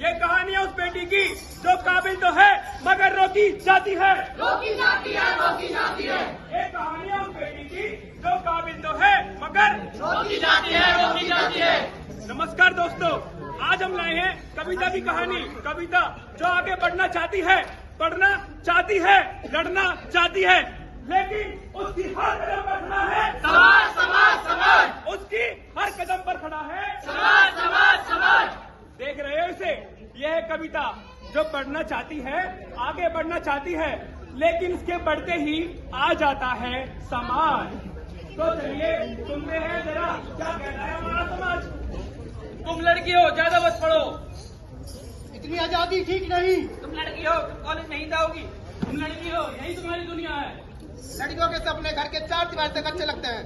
ये कहानी है उस बेटी की जो काबिल तो है मगर रोकी जाती है। रोकी जाती है, रोकी जाती है। ये कहानी है उस बेटी की जो काबिल तो है मगर रोकी जाती है, रोकी जाती है। नमस्कार दोस्तों, आज हम लाए हैं कविता की कहानी। कविता जो आगे बढ़ना चाहती है, पढ़ना चाहती है, लड़ना चाहती है, लेकिन उसकी हर कदम पर खड़ा है समाज, समाज, समाज। उसकी हर कदम पर खड़ा है समाज, समाज, समाज। देख रहे हो इसे? यह है कविता जो पढ़ना चाहती है, आगे बढ़ना चाहती है, लेकिन इसके बढ़ते ही आ जाता है समाज। तो चलिए सुनते हैं जरा क्या कहता है हमारा समाज। तुम लड़की हो, ज्यादा मत पढ़ो। इतनी आजादी ठीक नहीं। तुम लड़की हो, तुम कॉलेज नहीं जाओगी। तुम लड़की हो, यही तुम्हारी दुनिया है। लड़कियों के सपने घर के चार दीवार से अच्छे लगते हैं।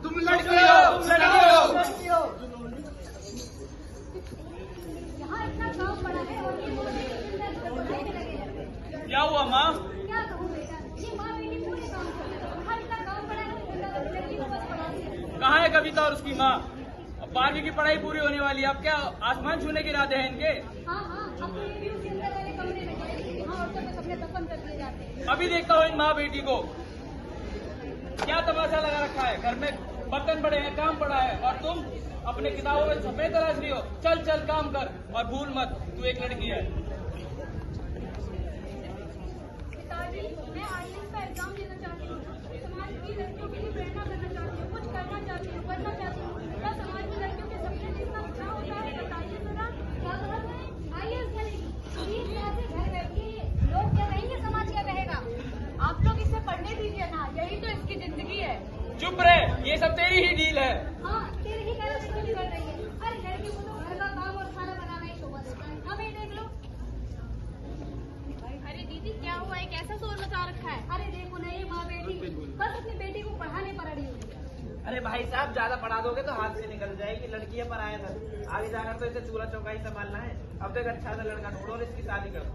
तुम लड़की हो, तुम लड़की हो। यहाँ इतना काम पड़ा है और ये बोलते हैं कि मैं तो पढ़ाई में लगे रहते हैं। क्या हुआ माँ? क्या कहूँ बेटा, ये माँ बेटी पूरे काम करते हैं। यहाँ इतना काम पड़ा है तो लड़की को बस पढ़ाती है। कहाँ है कविता और उसकी माँ? अब 12वीं की पढ़ाई पूरी होने वाली है, अब क्या आसमान छूने के इरादे हैं इनके? हाँ हाँ, अब तो ये भी उसी अंदर वाले कमरे में गए जहाँ औरतों के सपने दफन कर दिए जाते हैं। अभी देखता हूँ इन माँ बेटी को। क्या तमाशा लगा रखा है? घर में बर्तन पड़े हैं, काम पड़ा है, और तुम अपने किताबों में छपे तलाश रही हो। चल चल काम कर, और भूल मत तू एक लड़की है। पिताजी, मैं IAS का एग्जाम देना चाहती हूँ। समाज की लड़कियों के लिए प्रेरणा करना चाहती हूँ, कुछ करना चाहती हूँ, बनना चाहती हूँ। क्या समाज में लड़कियों के सपने जितना अच्छा होता है, बताइए जरा। क्या कहा मैंने? IAS बनेगी। इस तरह से घर बैठे लोग क्या कहेंगे, समाज क्या कहेगा? आप लोग इसे पढ़ने दीजिए ना, यही तो इसकी जिंदगी है। चुप रहे, ये सब तेरी ही डील है। हाँ, तेरे ही कहने से क्यों कर रही है? अरे लड़की को तो घर का काम और खाना बनाना ही शोभा देता है। हमें देख लो। अरे दीदी क्या हुआ है, कैसा शोर मचा रखा है? अरे देखो ना, ये माँ बेटी बस अपनी बेटी को पढ़ाने पर अड़ी हुई है। अरे भाई साहब, ज्यादा पढ़ा दोगे तो हाथ से निकल जाएगी। लड़की है पर आया था, आगे जाकर तो इसे चूल्हा चौका ही संभालना है। अब तक अच्छा सा लड़का ढूंढो और इसकी शादी करो।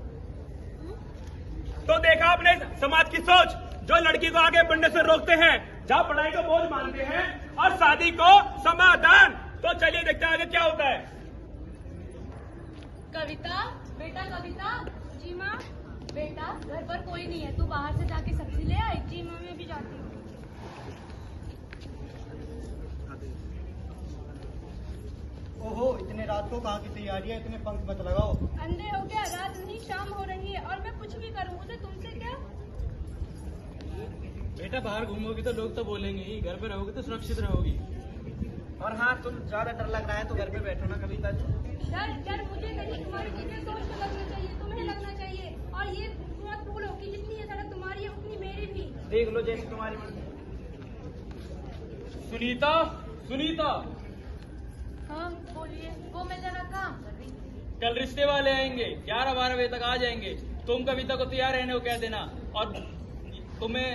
तो देखा आपने समाज की सोच, जो लड़की को आगे बढ़ने से रोकते हैं, जहाँ पढ़ाई को बोझ मानते हैं और शादी को समाधान। तो चलिए देखते हैं आगे क्या होता है। कविता, बेटा कविता। जी माँ। बेटा घर पर कोई नहीं है, तू बाहर से जाके सब्जी ले आई। जी माँ, मैं भी जाती हूँ। ओहो, इतने रात को कहाँ की तैयारी है? इतने पंख मत लगाओ। अंधे हो गया, रात नहीं शाम हो रही है और मैं कुछ भी करूँ मुझे तुमसे क्या? बेटा बाहर घूमोगी तो लोग तो बोलेंगे ही, घर पे रहोगी तो सुरक्षित रहोगी। और हाँ, तुम ज्यादा डर लग रहा है तो घर पे बैठो ना कविता जी। डर डर मुझे नहीं, तुम्हारी चीजें सोच कर लगना चाहिए, तुम्हें लगना चाहिए। और ये मत भूलो कि जितनी ये सड़क तुम्हारी है उतनी मेरी भी। देख लो जैसे तुम्हारी मर्जी। सुनीता, सुनीता, हाँ बोलिए। वो मैं जरा काम कर रही हूँ। कल रिश्ते वाले आएंगे, 11-12 बजे तक आ जाएंगे। तुम कविता को तैयार रहने को कह देना। और तुम्हें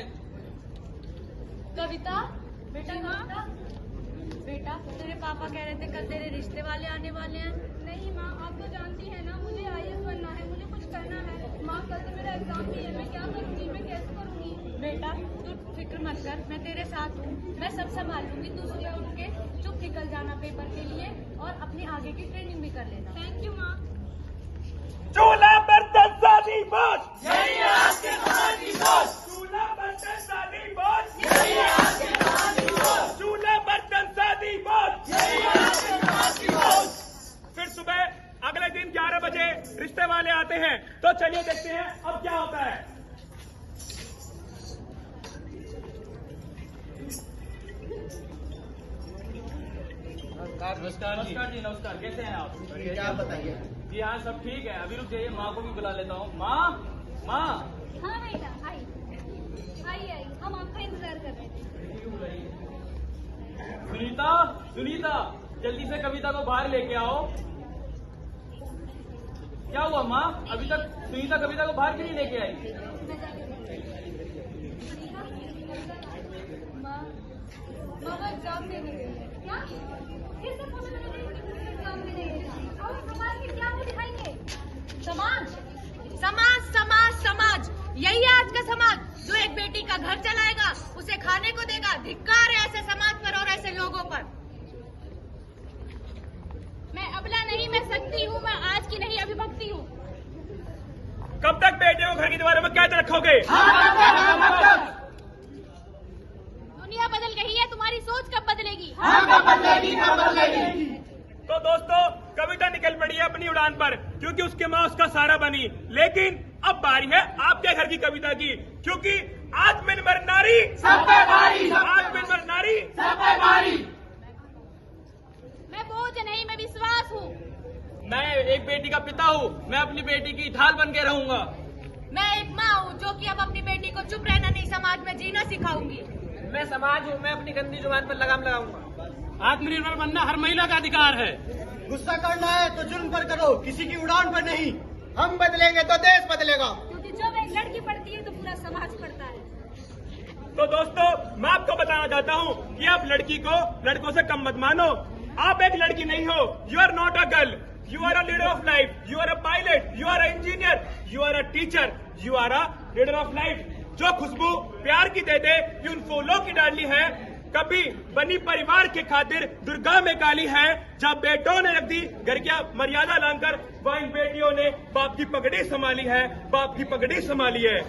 कविता, बेटा कविता। बेटा तेरे पापा कह रहे थे कल तेरे रिश्ते वाले आने वाले हैं। नहीं माँ, आप तो जानती है ना, मुझे IAS बनना है, मुझे कुछ करना है। माँ कल तो मेरा एग्जाम भी है, मैं क्या करूँगी, मैं कैसे करूँगी? बेटा तू फिक्र मत कर, मैं तेरे साथ हूँ, मैं सब संभाल लूंगी। तू सुबह उठ के चुप निकल जाना पेपर के लिए और अपनी आगे की ट्रेनिंग भी कर लेना। थैंक यू माँ। चूल्हा बर्तन शादी बोझ, यही है आज के समाज की सोच। चूल्हा बर्तन शादी बोझ, यही है आज के समाज की सोच। चूल्हा बर्तन शादी बोझ। यही है आज के समाज की सोच। फिर सुबह अगले दिन 11 बजे रिश्ते वाले आते हैं। तो चलिए देखते हैं अब क्या होता है। नमस्कार जी, नमस्कार। कैसे हैं आप? क्या बताइए? जी हाँ, सब ठीक है। अभी रुक जाइए, माँ को भी बुला लेता हूँ। माँ, माँ। हाँ बेटा, आई, हम आपका इंतजार कर रहे थे। सुनीता, सुनीता, जल्दी से कविता को बाहर लेके आओ। क्या हुआ माँ? अभी तक सुनीता कविता को बाहर क्यों नहीं लेके आई? माँ एग्जाम देने गई है। क्या? किस से फोटो मैंने एग्जाम देने गई थी? और समाज के क्या वो दिखाएंगे? समाज, समाज, समाज, समाज, यही है आज का समाज जो एक बेटी का घर चलाएगा, उसे खाने को देगा। धिक्कार है ऐसे समाज पर और ऐसे लोगों पर। मैं अबला नहीं भक्ति हूँ मैं, आज की नहीं अभी भक्ति हूँ। कब तक बेटे को घर की दीवारों में कैद रखोगे? दुनिया बदल गई है, तुम्हारी सोच कब बदलेगी? तो दोस्तों, कविता निकल पड़ी है अपनी उड़ान पर, क्योंकि उसके माँ उसका सहारा बनी। लेकिन अब बारी है आपके घर की कविता की, क्योंकि आत्मनिर्भर नारी सब पे भारी, आत्मनिर्भर नारी सब पे भारी। मैं बोझ नहीं, मैं विश्वास हूँ। मैं एक बेटी का पिता हूँ, मैं अपनी बेटी की ढाल बन के रहूंगा। मैं एक माँ हूँ जो कि अब अपनी बेटी को चुप रहना नहीं, समाज में जीना सिखाऊंगी। मैं समाज हूँ, मैं अपनी गंदी जुबान पर लगाम लगाऊंगा। आत्मनिर्भर बनना हर महिला का अधिकार है। गुस्सा करना है तो जुल्म पर करो, किसी की उड़ान पर नहीं। हम बदलेंगे तो देश बदलेगा। क्योंकि जब एक लड़की पढ़ती है तो पूरा समाज पढ़ता है। तो दोस्तों, मैं आपको बताना चाहता हूँ कि आप लड़की को लड़कों से कम मत मानो। आप एक लड़की नहीं हो, you are not a girl, you are a leader of life, you are a pilot, you are a engineer, you are a teacher, you are a leader of life. जो खुशबू प्यार की दे दे, ये उन फूलों की डाली है, कभी बनी परिवार के खातिर दुर्गा में काली है। जब बेटों ने रख दी घर की मर्यादा लांघकर, वह इन बेटियों ने बाप की पगड़ी संभाली है, बाप की पगड़ी संभाली है।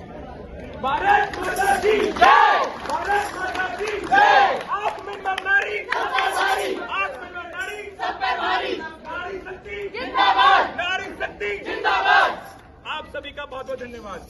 भारत माता की जय, भारत माता की जय। आत्मनिर्भर नारी सब पे भारी, आत्मनिर्भर नारी सब पे भारी। नारी शक्ति जिंदाबाद, नारी शक्ति जिंदाबाद। आप सभी का बहुत बहुत धन्यवाद।